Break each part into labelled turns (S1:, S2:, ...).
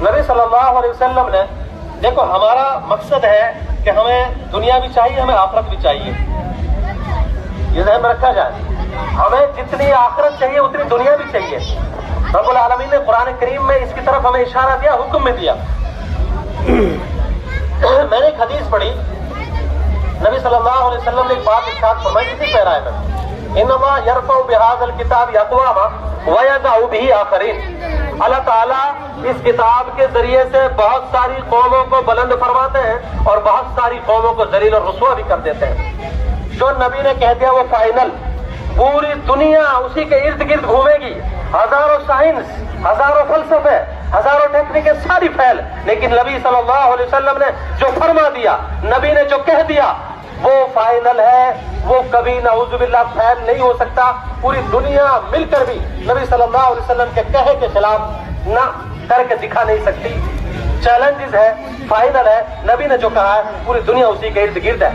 S1: نبی صلی اللہ علیہ وسلم نے، دیکھو ہمارا مقصد ہے کہ ہمیں دنیا بھی چاہیے، ہمیں آخرت بھی چاہیے، یہ ذہن میں رکھا جائے. ہمیں جتنی آخرت چاہیے اتنی دنیا بھی چاہیے. رب العالمین نے قرآن کریم میں اس کی طرف ہمیں اشارہ دیا، حکم میں دیا. میں نے ایک حدیث پڑھی، نبی صلی اللہ علیہ وسلم نے ایک بات ارشاد فرمائی اسی پیرائے میں، انما یرفع بہذا الکتاب اقواما ویضع بہ آخرین. اللہ تعالیٰ اس کتاب کے ذریعے سے بہت ساری قوموں کو بلند فرماتے ہیں اور بہت ساری قوموں کو ذلیل اور رسوا بھی کر دیتے ہیں. جو نبی نے کہہ دیا وہ فائنل، پوری دنیا اسی کے ارد گرد گھومے گی. ہزاروں سائنس، ہزاروں فلسفے، ہزاروں ٹیکنیکیں ساری پھیل، لیکن نبی صلی اللہ علیہ وسلم نے جو فرما دیا، نبی نے جو کہہ دیا وہ فائنل ہے، وہ کبھی نعوذ باللہ پھیل نہیں ہو سکتا. پوری دنیا مل کر بھی نبی صلی اللہ علیہ وسلم کے کہے کے خلاف نہ کر کے دکھا نہیں سکتی. چیلنجز ہے، فائنل ہے، نبی نے جو کہا ہے پوری دنیا اسی کے ارد گرد ہے.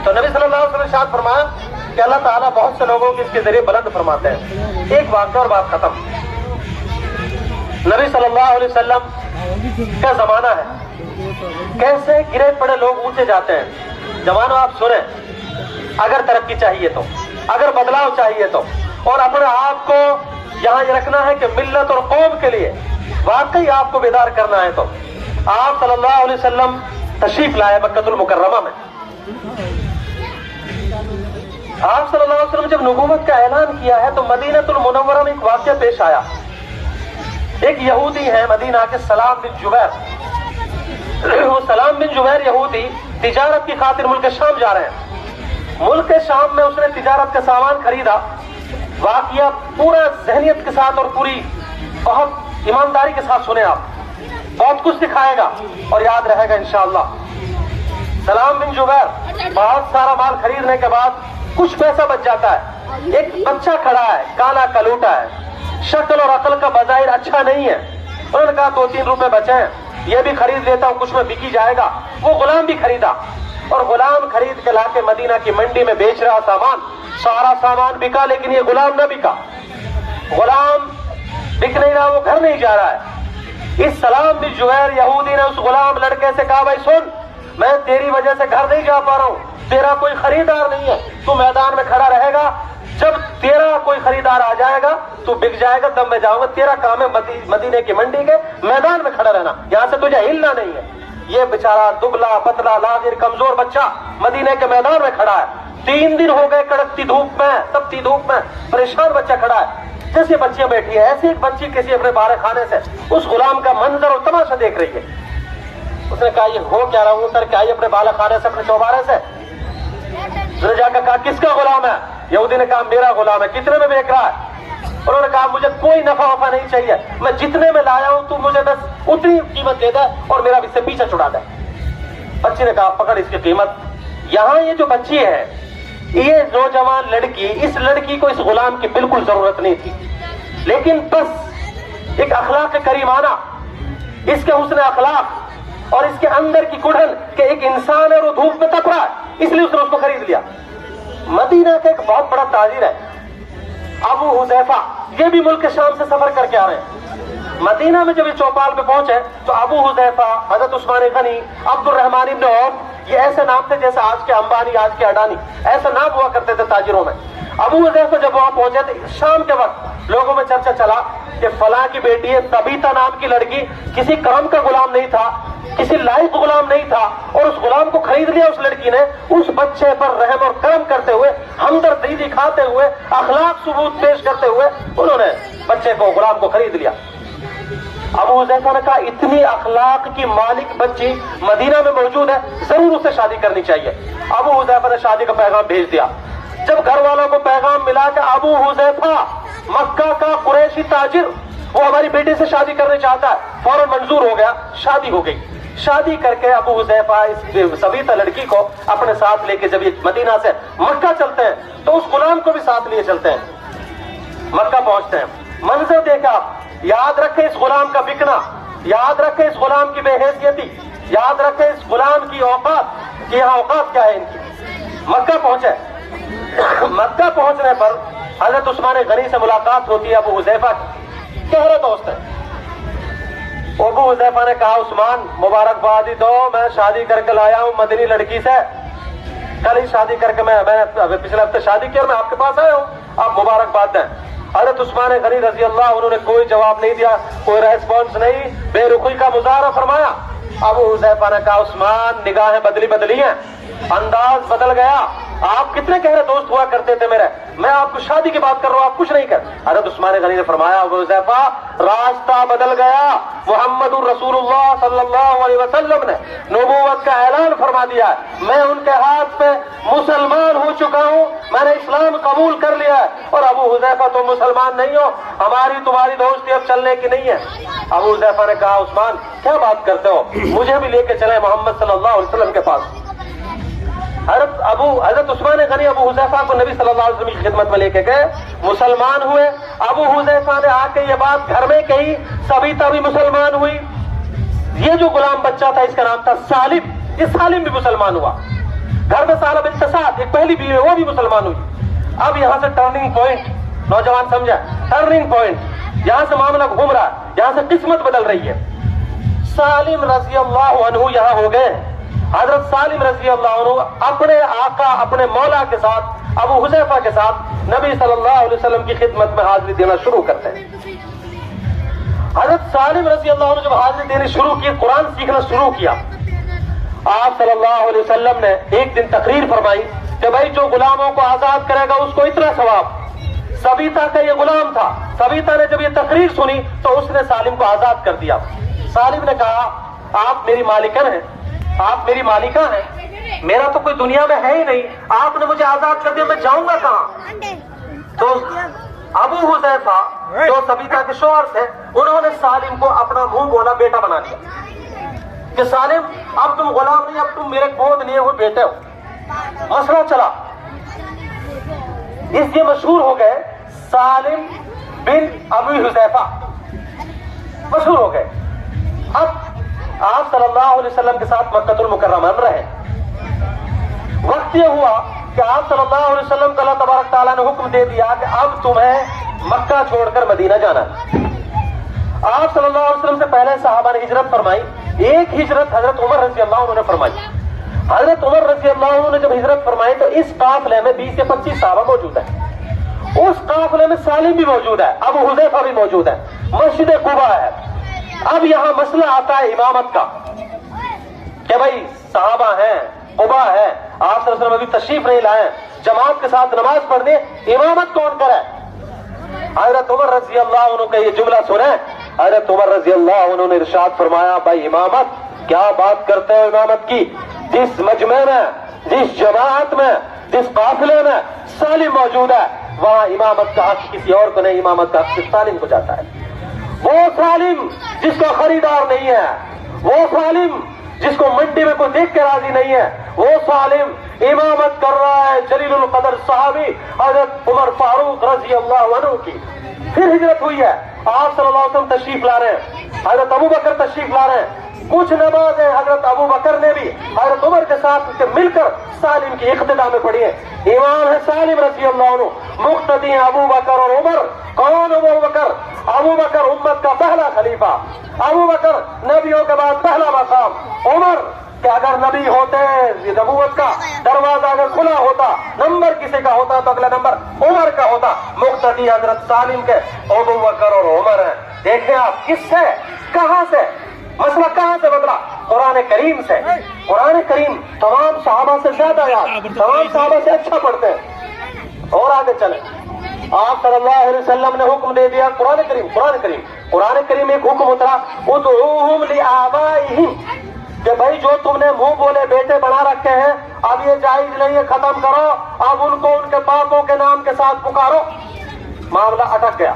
S1: تو نبی صلی اللہ علیہ وسلم نے ارشاد فرمایا کہ اللہ تعالیٰ بہت سے لوگوں کو اس کے ذریعے بلند فرماتے ہیں. ایک واقعہ اور بات ختم. نبی صلی اللہ علیہ وسلم کا زمانہ ہے، کیسے گرے پڑے لوگ اونچے جاتے ہیں. جوانوں آپ سنیں، اگر ترقی چاہیے تو، اگر بدلاؤ چاہیے تو، اور اپنے آپ کو یہاں یہ رکھنا ہے کہ ملت اور قوم کے لیے واقعی آپ کو بیدار کرنا ہے، تو آپ صلی اللہ علیہ وسلم تشریف لائے مکہ المکرمہ میں. آپ صلی اللہ علیہ وسلم جب نبوت کا اعلان کیا ہے تو مدینہ المنورہ میں ایک واقعہ پیش آیا. ایک یہودی ہے مدینہ کے، سلام بن جبیر. وہ سلام بن جبیر یہودی تجارت کی خاطر ملک شام جا رہے ہیں. ملک شام میں اس نے تجارت کا سامان خریدا. واقعہ پورا ذہنیت کے ساتھ اور پوری بہت ایمانداری کے ساتھ سنیں، آپ بہت کچھ دکھائے گا اور یاد رہے گا انشاءاللہ. سلام بن جبیر بہت سارا مال خریدنے کے بعد کچھ پیسہ بچ جاتا ہے. ایک بچہ کھڑا ہے، کالا کلوٹا ہے، شکل اور عقل کا بظاہر اچھا نہیں ہے. انہوں نے کہا 2-3 روپے بچے ہیں، یہ بھی خرید لیتا ہوں، کچھ میں بکی جائے گا. وہ غلام بھی خریدا اور غلام خرید کے لا کے مدینہ کی منڈی میں بیچ رہا سامان. سارا سامان بکا لیکن یہ غلام نہ بکا. غلام بک نہیں رہا، وہ گھر نہیں جا رہا ہے. اس سلام بن جبیر یہودی نے اس غلام لڑکے سے کہا بھائی سن، میں تیری وجہ سے گھر نہیں جا پا رہا ہوں، تیرا کوئی خریدار نہیں ہے، تو میدان میں کھڑا رہے گا. جب تیرا کوئی خریدار آ جائے گا تو بک جائے گا، تب میں جاؤں گا. تیرا کام ہے مدینے کی منڈی کے میدان میں کھڑا رہنا، یہاں سے تجھے ہلنا نہیں ہے. یہ بیچارہ دبلا پتلا لاغر کمزور بچہ مدینے کے میدان میں کھڑا ہے. 3 دن ہو گئے کڑکتی دھوپ میں، تپتی دھوپ میں، پریشان بچہ کھڑا ہے. جیسے بچیاں بیٹھی ہے ایسی ایک بچی کسی اپنے بارے خانے سے اس غلام کا منظر اور تماشا دیکھ رہی ہے. اس نے کہا یہ ہو کیا رہا ہوں، اتر کے آئی اپنے بالا خانے سے، اپنے چوبارے سے. اس نے جا کر کہا کس کا غلام ہے؟ یہودی نے کہا میرا غلام ہے. کتنے میں بیچ رہا ہے؟ انہوں نے کہا مجھے کوئی نفع وفا نہیں چاہیے، میں جتنے میں لایا ہوں تو مجھے بس اتنی قیمت دے دے اور میرا اس سے پیچھے چھڑا دے. بچی نے کہا پکڑ اس کی قیمت. یہاں یہ جو بچی ہے، یہ نوجوان لڑکی، اس لڑکی کو اس غلام کی بالکل ضرورت نہیں تھی، لیکن بس ایک اخلاق کریمانہ، اس کے حسن اخلاق اور اس کے اندر کی کڑھن کہ ایک انسان ہے اور وہ دھوپ میں تپ رہا ہے، اس لیے اس نے اس کو خرید لیا. مدینہ کا ایک بہت بڑا تاجر ہے ابو حذیفہ، یہ بھی ملک شام سے سفر کر کے آ رہے ہیں. مدینہ میں جب یہ چوپال پہ پہنچے تو ابو حذیفہ، حضرت عثمان غنی، عبد الرحمن ابن عوف، یہ ایسے نام تھے جیسے آج کے امبانی، آج کے اڈانی، ایسے نام ہوا کرتے تھے تاجروں میں. ابو حذیفہ جب وہاں پہنچے تو شام کے وقت لوگوں میں چرچا چلا کہ فلاں کی بیٹی ہے طبیطہ نام کی لڑکی، کسی کام کا غلام نہیں تھا، کسی لائق غلام نہیں تھا، اور اس غلام کو خرید لیا اس لڑکی نے. اس بچے پر رحم اور کرم کرتے ہوئے، ہمدردی دکھاتے ہوئے، اخلاق ثبوت پیش کرتے ہوئے انہوں نے بچے کو، غلام کو خرید لیا. ابو حذیفہ نے کہا اتنی اخلاق کی مالک بچی مدینہ میں موجود ہے، ضرور اسے شادی کرنی چاہیے. ابو حذیفہ نے شادی کا پیغام بھیج دیا. جب گھر والوں کو پیغام ملا کہ ابو حذیفہ مکہ کا قریشی تاجر وہ ہماری بیٹی سے شادی کرنا چاہتا ہے، فوراً منظور ہو گیا. شادی ہو گئی. شادی کر کے ابو حذیفہ اس سبیطہ لڑکی کو اپنے ساتھ لے کے جب یہ مدینہ سے مکہ چلتے ہیں تو اس غلام کو بھی ساتھ لیے چلتے ہیں. مکہ پہنچتے ہیں، منظر دیکھا. یاد رکھیں اس غلام کا بکنا، یاد رکھیں اس غلام کی بے حیثیتی، یاد رکھیں اس غلام کی اوقات کہ یہاں اوقات کیا ہے ان کی. مکہ پہنچے. مکہ پہنچنے پر حضرت عثمان غنی سے ملاقات ہوتی ہے ابو حذیفہ کی. گہرے دوست ہیں، ابو حذیفہ نے کہا عثمان مبارکباد ہی دو, میں شادی کر کے لایا ہوں مدنی لڑکی سے, کل ہی شادی کر کے میں پچھلے ہفتے شادی کی اور میں آپ کے پاس آیا ہوں, آپ مبارکباد دیں. حضرت عثمان غنی رضی اللہ عنہ نے کوئی جواب نہیں دیا, کوئی ریسپانس نہیں, بے رخی کا مظاہرہ فرمایا. ابو حذیفہ نے کہا عثمان نگاہیں بدلی ہیں, انداز بدل گیا, آپ کتنے گہرے دوست ہوا کرتے تھے میرے, میں آپ کو شادی کی بات کر رہا ہوں, آپ کچھ نہیں کر. حضرت عثمان غنی نے فرمایا ابو حذیفہ راستہ بدل گیا, محمد الرسول اللہ صلی اللہ علیہ وسلم نے نبوت کا اعلان فرما دیا ہے, میں ان کے ہاتھ پہ مسلمان ہو چکا ہوں, میں نے اسلام قبول کر لیا ہے, اور ابو حذیفہ تم مسلمان نہیں ہو, ہماری تمہاری دوستی اب چلنے کی نہیں ہے. ابو حذیفہ نے کہا عثمان کیا بات کرتے ہو, مجھے بھی لے کے چلے محمد صلی اللہ علیہ وسلم کے پاس. حضرت عثمان غنی ابو حذیفہ کو نبی صلی اللہ علیہ وسلم کی خدمت میں لے کے گئے, مسلمان ہوئے. ابو حذیفہ نے آ کے یہ بات گھر میں کہی, سبیتا بھی مسلمان ہوئی. یہ جو غلام بچہ تھا اس کا نام تھا سالم, یہ سالم بھی مسلمان ہوا. گھر میں سالم بنت سعد ایک پہلی بیوی وہ بھی مسلمان ہوئی. اب یہاں سے ٹرننگ پوائنٹ, نوجوان سمجھا, ٹرننگ پوائنٹ, یہاں سے معاملہ گھوم رہا ہے, یہاں سے قسمت بدل رہی ہے. سالم رضی اللہ عنہ یہاں ہو گئے. حضرت سالم رضی اللہ عنہ اپنے آقا اپنے مولا کے ساتھ ابو حذیفہ کے ساتھ نبی صلی اللہ علیہ وسلم کی خدمت میں حاضری دینا شروع کرتے ہیں. حضرت سالم رضی اللہ عنہ جب حاضری دینی شروع کی, قرآن سیکھنا شروع کیا, آپ صلی اللہ علیہ وسلم نے ایک دن تقریر فرمائی کہ بھائی جو غلاموں کو آزاد کرے گا اس کو اتنا ثواب. سبیتا کا یہ غلام تھا, سبیتا نے جب یہ تقریر سنی تو اس نے سالم کو آزاد کر دیا. سالم نے کہا آپ میری مالکن ہیں, آپ میری مالکہ ہیں, میرا تو کوئی دنیا میں ہے ہی نہیں, آپ نے مجھے آزاد کر دیا, میں جاؤں گا کہاں. تو ابو حذیفہ جو سبیتا کے شوہر تھے انہوں نے سالم کو اپنا منہ بولا بیٹا بنا دیا کہ سالم اب تم غلام نہیں, اب تم میرے گود لیے ہوئے بیٹے ہو. مسئلہ چلا, اس لیے مشہور ہو گئے سالم بن ابو حذیفہ, مشہور ہو گئے. اب آپ صلی اللہ علیہ وسلم کے ساتھ مکہ المکرمہ میں رہے. وقت یہ ہوا کہ آپ صلی اللہ علیہ وسلم کو اللہ تبارک تعالیٰ نے حکم دے دیا کہ اب تمہیں مکہ چھوڑ کر مدینہ جانا ہے. آپ صلی اللہ علیہ وسلم سے پہلے صحابہ نے ہجرت فرمائی. ایک ہجرت حضرت عمر رضی اللہ عنہ نے فرمائی. حضرت عمر رضی اللہ عنہ نے جب ہجرت فرمائی تو اس قافلے میں 20 سے 25 صحابہ موجود ہیں. اس قافلے میں سالم بھی موجود ہے, ابو حذیفہ بھی موجود ہے, مسجد قباء ہے. اب یہاں مسئلہ آتا ہے امامت کا کہ بھائی صحابہ ہیں, قباء ہے, آپ صلی اللہ علیہ وسلم ابھی تشریف نہیں لائے, جماعت کے ساتھ نماز پڑھنے, امامت کون کرے. حضرت عمر رضی اللہ عنہ کا یہ جملہ سنیں. حضرت عمر رضی اللہ عنہ نے ارشاد فرمایا بھائی امامت کیا بات کرتے ہو امامت کی, جس مجمع میں, جس جماعت میں, جس قافلے میں سالم موجود ہے وہاں امامت کا حق کسی اور کو نہیں, امامت کا حق صرف سالم کو جاتا ہے. وہ سالم جس کا خریدار نہیں ہے, وہ سالم جس کو منڈی میں کوئی دیکھ کے راضی نہیں ہے, وہ سالم امامت کر رہا ہے جلیل القدر صحابی حضرت عمر فاروق رضی اللہ عنہ کی. پھر ہجرت ہوئی ہے, آپ صلی اللہ علیہ وسلم تشریف لا رہے ہیں, حضرت ابو بکر تشریف لا رہے ہیں. کچھ نمازیں حضرت ابو بکر نے بھی حضرت عمر کے ساتھ مل کر سالم کی اقتدا میں پڑھی ہے. امام ہے سالم رضی اللہ عنہ, مقتدی ہیں ابو بکر اور عمر. کون ابو بکر؟ ابو بکر امت کا پہلا خلیفہ, ابو بکر نبیوں کے بعد پہلا مقام. عمر کہ اگر نبی ہوتے, نبوت کا دروازہ اگر کھلا ہوتا, نمبر کسی کا ہوتا تو اگلا نمبر عمر کا ہوتا. مقتدی حضرت سالم کے ابو بکر اور عمر ہیں. دیکھیں آپ کس سے, کہاں سے, مسئلہ کہاں سے بدلا؟ قرآن کریم سے. قرآن کریم تمام صحابہ سے زیادہ یاد, تمام صحابہ سے اچھا پڑھتے ہیں. اور آگے چلیں, آپ صلی اللہ علیہ وسلم نے حکم دے دیا, قرآن کریم ایک حکم اترا, ادعوہم لآبائہم, کہ بھائی جو تم نے منہ بولے بیٹے بنا رکھے ہیں اب یہ جائز نہیں ہے, ختم کرو, اب ان کو ان کے باپوں کے نام کے ساتھ پکارو. معاملہ اٹک گیا.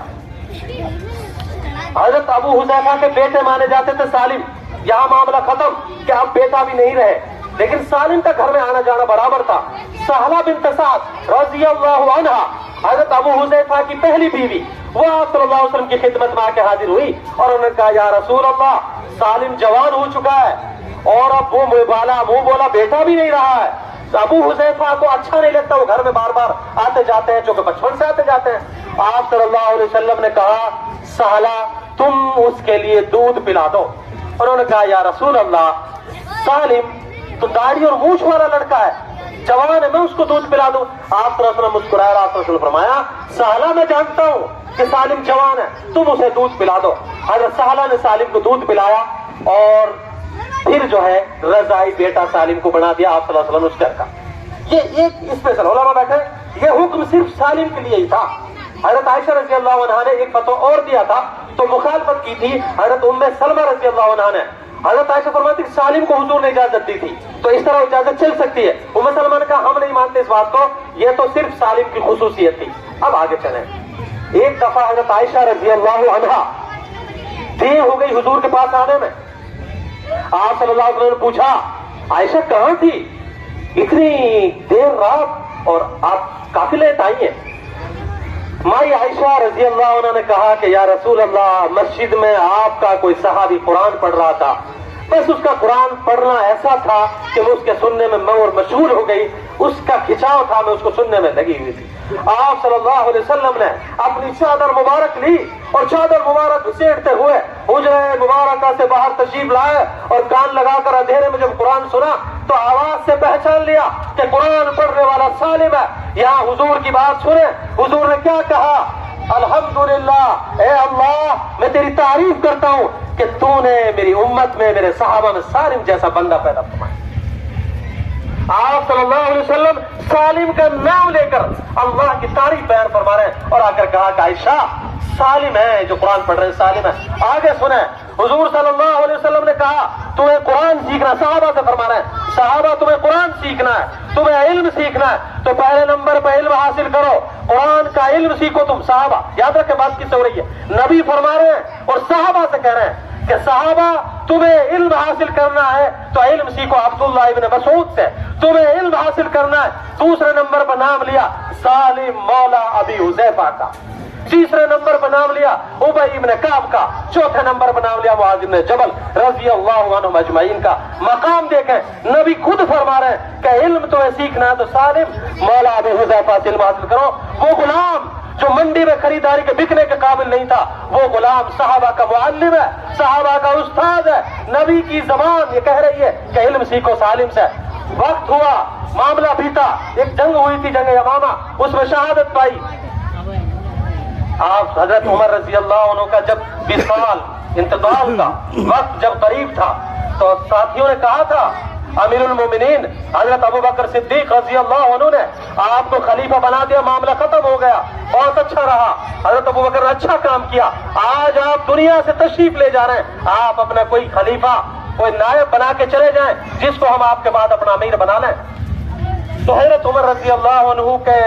S1: حضرت ابو حذیفہ کے بیٹے مانے جاتے تھے سالم, یہاں معاملہ ختم کہ اب بیٹا بھی نہیں رہے, لیکن سالم کا گھر میں آنا جانا برابر تھا. سہلہ بنت سعد رضی اللہ عنہا حضرت ابو حذیفہ کی پہلی بیوی, وہ آپ صلی اللہ علیہ وسلم کی خدمت میں آ کے حاضر ہوئی اور انہوں نے کہا یا رسول اللہ سالم جوان ہو چکا ہے اور اب وہ منہ بولا بیٹا بھی نہیں رہا ہے. ابو حذیفہ کو اچھا نہیں لگتا, وہ گھر میں بار بار آتے جاتے ہیں, چونکہ بچپن سے آتے جاتے ہیں. آپ صلی اللہ علیہ وسلم نے کہا سہلہ تم اس کے لیے دودھ پلا دو. انہوں نے کہا یا رسول اللہ سالم تو داڑھی اور مونچھ والا لڑکا ہے, جوان ہے, میں اس کو دودھ پلا دوں؟ آپ صلی اللہ علیہ وسلم مسکرائے اور آپ صلی اللہ علیہ وسلم فرمایا سہلہ میں جانتا ہوں کہ سالم جوان ہے, تم اسے دودھ پلا دو. حضرت سہلہ نے سالم کو دودھ پلایا اور پھر جو ہے رضائی بیٹا سالم کو بنا دیا آپ صلی اللہ علیہ وسلم اس گھر کا. یہ ایک اسپیشل علماء بیٹھے, یہ حکم صرف سالم کے لیے ہی تھا. حضرت عائشہ رضی اللہ عنہا نے ایک فتویٰ اور دیا تھا تو مخالفت کی تھی حضرت ام سلمہ رضی اللہ عنہا نے. حضرت عائشہ فرماتی کہ سالم کو حضور نے اجازت دی تھی تو اس طرح اجازت چل سکتی ہے. ام سلمہ نے کہا ہم نہیں مانتے اس بات کو, یہ تو صرف سالم کی خصوصیت تھی. اب آگے چلیں. ایک دفعہ حضرت عائشہ رضی اللہ عنہا دیر ہو گئی حضور کے پاس آنے میں. آپ صلی اللہ علیہ وسلم نے پوچھا عائشہ کہاں تھی, اتنی دیر رات اور آپ کافی لیٹ آئی ہیں. مائی عائشہ رضی اللہ عنہ نے کہا کہ یا رسول اللہ مسجد میں آپ کا کوئی صحابی قرآن پڑھ رہا تھا, بس اس کا قرآن پڑھنا ایسا تھا کہ میں اس کے سننے میں اور مشہور ہو گئی, اس کا کھچاؤ تھا, میں اس کو سننے میں لگی ہوئی تھی. آپ صلی اللہ علیہ وسلم نے اپنی چادر مبارک لی اور چادر مبارک گھسیٹتے ہوئے حجرہ مبارکہ سے باہر تشریف لائے اور کان لگا کر اندھیرے میں جب قرآن سنا تو آواز سے پہچان لیا کہ قرآن پڑھنے والا سالم ہے. یہاں حضور کی بات سنیں, حضور نے کیا کہا, الحمدللہ اے اللہ میں تیری تعریف کرتا ہوں کہ تو نے میری امت میں میرے صحابہ میں سالم جیسا بندہ پیدا فرمایا. آپ صلی اللہ علیہ وسلم سالم کا نام لے کر اللہ کی تعریف بیان فرما رہے ہیں اور آ کر کہا کہ عائشہ سالم ہے جو قرآن پڑھ رہے ہیں, سالم ہے. آگے سنیں, حضور صلی اللہ علیہ وسلم نے کہا تمہیں قرآن سیکھنا, صحابہ سے فرما رہے ہیں صحابہ تمہیں قرآن سیکھنا ہے, تمہیں علم سیکھنا ہے تو پہلے نمبر پہ علم حاصل کرو, قرآن کا علم سیکھو. تم صحابہ یاد رکھے بات کس سے ہو رہی ہے, نبی فرما رہے ہیں اور صحابہ سے کہہ رہے ہیں کہ صحابہ تمہیں علم حاصل کرنا ہے تو علم سیکھو عبداللہ ابن مسعود سے, تمہیں علم حاصل کرنا ہے. دوسرے نمبر پر نام لیا سالم مولا ابی حذیفہ کا, تیسرے نمبر پر نام لیا ابی ابن کعب کا, چوتھے نمبر پر نام لیا معاذ بن جبل رضی اللہ عنہم اجمعین کا. مقام دیکھیں, نبی خود فرما رہے ہیں کہ علم تمہیں سیکھنا ہے تو سالم مولا ابی حذیفہ سے علم حاصل کرو. وہ غلام جو منڈی میں خریداری کے بکنے کے قابل نہیں تھا, وہ غلام صحابہ کا معلم ہے, صحابہ کا استاد ہے. نبی کی زبان یہ کہہ رہی ہے کہ علم سیکھو سالم سے. وقت ہوا, معاملہ بیتا, ایک جنگ ہوئی تھی, جنگ یمامہ, اس میں شہادت پائی. آپ حضرت عمر رضی اللہ عنہ کا جب وصال انتقال کا وقت جب قریب تھا تو ساتھیوں نے کہا تھا امیر المومنین حضرت ابو بکر صدیق رضی اللہ عنہ نے آپ کو خلیفہ بنا دیا, معاملہ ختم ہو گیا, بہت اچھا رہا, حضرت ابو بکر نے اچھا کام کیا, آج آپ دنیا سے تشریف لے جا رہے ہیں, آپ اپنا کوئی خلیفہ کوئی نائب بنا کے چلے جائیں جس کو ہم آپ کے بعد اپنا امیر بنا لیں. تو حضرت عمر رضی اللہ عنہ کے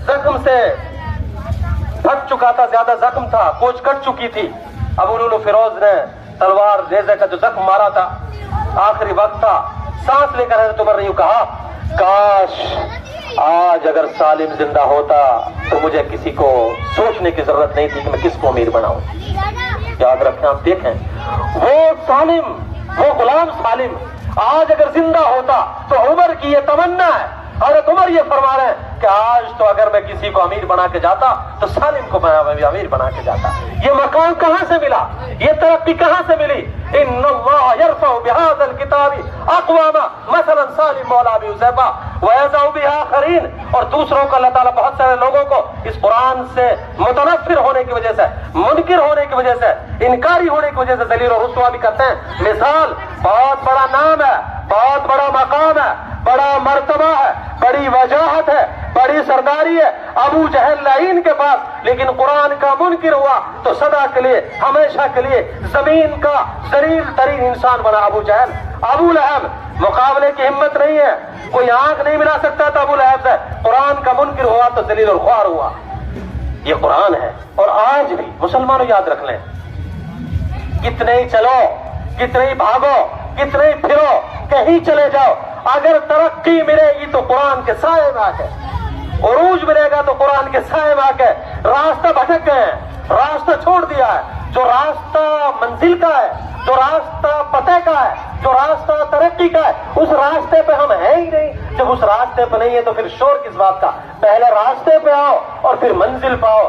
S1: زخم سے تھک چکا تھا, زیادہ زخم تھا, کوچ کٹ چکی تھی. ابو لولو فیروز نے تلوار نیزے کا جو زخم مارا تھا, آخری وقت تھا, سانس لے کر حضرت عمر نے یوں کہا کاش آج اگر سالم زندہ ہوتا تو مجھے کسی کو سوچنے کی ضرورت نہیں تھی کہ میں کس کو امیر بناؤں. یاد رکھیں, آپ دیکھیں وہ سالم, وہ غلام سالم آج اگر زندہ ہوتا تو عمر کی یہ تمنا ہے. حضرت عمر یہ فرما رہے ہیں کہ آج تو اگر میں کسی کو امیر بنا کے جاتا تو سالم کو میں بھی امیر بنا کے جاتا. یہ مقام کہاں سے ملا, یہ ترقی کہاں سے ملی؟ ان اللہ یرفع بهذا الكتاب اقواما مثلا سالم مولا ابی حذیفہ ویضع بها آخرین. اور دوسروں کو اللہ تعالیٰ بہت سارے لوگوں کو اس قرآن سے متنفر ہونے کی وجہ سے, منکر ہونے کی وجہ سے, انکاری ہونے کی وجہ سے ذلیل و رسوا بھی کرتے ہیں. مثال, بہت بڑا نام ہے, بہت بڑا مقام ہے, بڑا مرتبہ ہے, بڑی وجاہت ہے, بڑی سرداری ہے ابو جہل لعین کے پاس, لیکن قرآن کا منکر ہوا تو سدا کے لیے ہمیشہ کے لیے زمین کا ذلیل ترین انسان بنا ابو جہل. ابو لہب مقابلے کی ہمت نہیں ہے, کوئی آنکھ نہیں ملا سکتا تھا ابو لہب سے. قرآن کا منکر ہوا تو ذلیل الخوار ہوا. یہ قرآن ہے. اور آج بھی مسلمانوں یاد رکھ لیں, کتنے ہی چلو, کتنے ہی بھاگو, کتنے ہی پھرو, کہیں چلے جاؤ, اگر ترقی ملے گی تو قرآن کے سائے میں آ کے, عروج ملے گا تو قرآن کے سائے میں آ کے. راستہ بھٹک گئے ہیں, راستہ چھوڑ دیا ہے. جو راستہ منزل کا ہے, جو راستہ پتے کا ہے, جو راستہ ترقی کا ہے, اس راستے پہ ہم ہیں ہی نہیں. جب اس راستے پہ نہیں ہے تو پھر شور کس بات کا؟ پہلے راستے پہ آؤ اور پھر منزل پاؤ.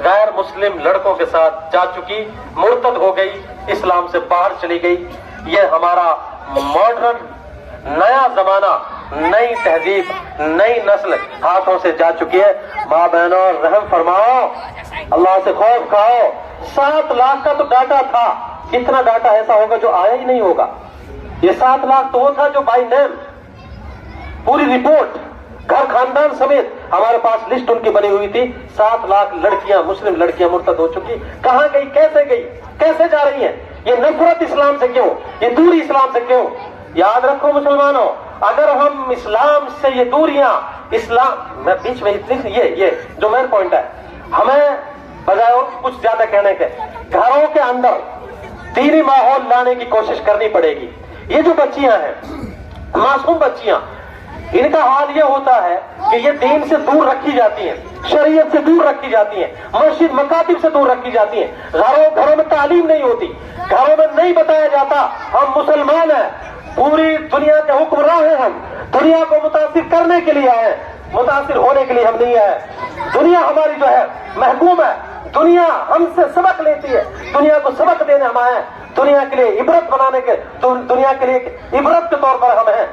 S1: غیر مسلم لڑکوں کے ساتھ جا چکی، مرتد ہو گئی، اسلام سے باہر چلی گئی. یہ ہمارا ماڈرن نیا زمانہ، نئی تہذیب، نئی نسل ہاتھوں سے جا چکی ہے. ماں بہنوں رحم فرماؤ، اللہ سے خوف کھاؤ. 7 لاکھ کا تو ڈاٹا تھا، اتنا ڈاٹا ایسا ہوگا جو آیا ہی نہیں ہوگا. یہ 7 لاکھ تو وہ تھا جو بائی نیم، پوری رپورٹ گھر خاندان سمیت ہمارے پاس لسٹ ان کی بنی ہوئی تھی. 7 لاکھ لڑکیاں، مسلم لڑکیاں مرتد ہو چکی. کہاں گئی، کیسے جا رہی ہیں؟ یہ نفرت اسلام سے کیوں، یہ دوری اسلام سے کیوں؟ یاد رکھو مسلمانوں، اگر ہم اسلام سے یہ دوریاں، اسلام میں بیچ میں یہ جو مین پوائنٹ ہے، ہمیں بجائے اور کچھ زیادہ کہنے کے گھروں کے اندر دینی ماحول لانے کی کوشش کرنی پڑے گی. یہ جو بچیاں ہیں، معصوم بچیاں، ان کا حال یہ ہوتا ہے کہ یہ دین سے دور رکھی جاتی ہیں، شریعت سے دور رکھی جاتی ہیں، مسجد مکاتب سے دور رکھی جاتی ہیں. گھروں میں تعلیم نہیں ہوتی، گھروں میں نہیں بتایا جاتا ہم مسلمان ہیں، پوری دنیا کے حکمراں ہیں، ہم دنیا کو متاثر کرنے کے لیے آئے، متاثر ہونے کے لیے ہم نہیں آئے. دنیا ہماری جو ہے محکوم ہے، دنیا ہم سے سبق لیتی ہے، دنیا کو سبق دینے ہم آئے ہیں، دنیا کے لیے عبرت بنانے کے، دنیا کے لیے عبرت کے طور پر ہم ہیں.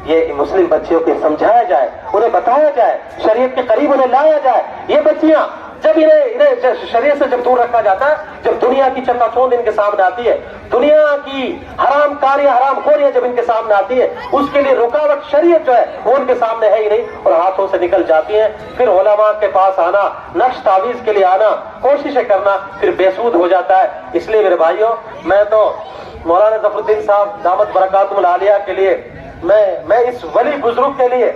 S1: یہ مسلم بچیوں کو سمجھایا جائے، انہیں بتایا جائے، شریعت کے قریب انہیں لایا جائے. یہ بچیاں جب انہیں شریعت سے جب دور رکھا جاتا ہے، جب دنیا کی چکا چوند ان کے سامنے آتی ہے، دنیا کی حرام کاریاں، حرام خوریاں جب ان کے سامنے آتی ہے، اس کے لیے رکاوٹ شریعت جو ہے وہ ان کے سامنے ہے ہی نہیں، اور ہاتھوں سے نکل جاتی ہیں. پھر علماء کے پاس آنا، نقش تعویذ کے لیے آنا، کوششیں کرنا پھر بے سود ہو جاتا ہے. اس لیے میرے بھائیوں، میں تو مولانا ظفر الدین صاحب دامت برکاتہم العالیہ کے لیے، میں اس ولی بزرگ کے لیے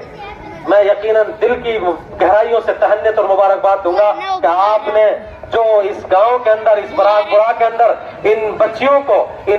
S1: میں یقیناً دل کی گہرائیوں سے تہنیت اور مبارکباد دوں گا کہ آپ نے جو اس گاؤں کے اندر، اس براک کے اندر ان بچیوں کو، ان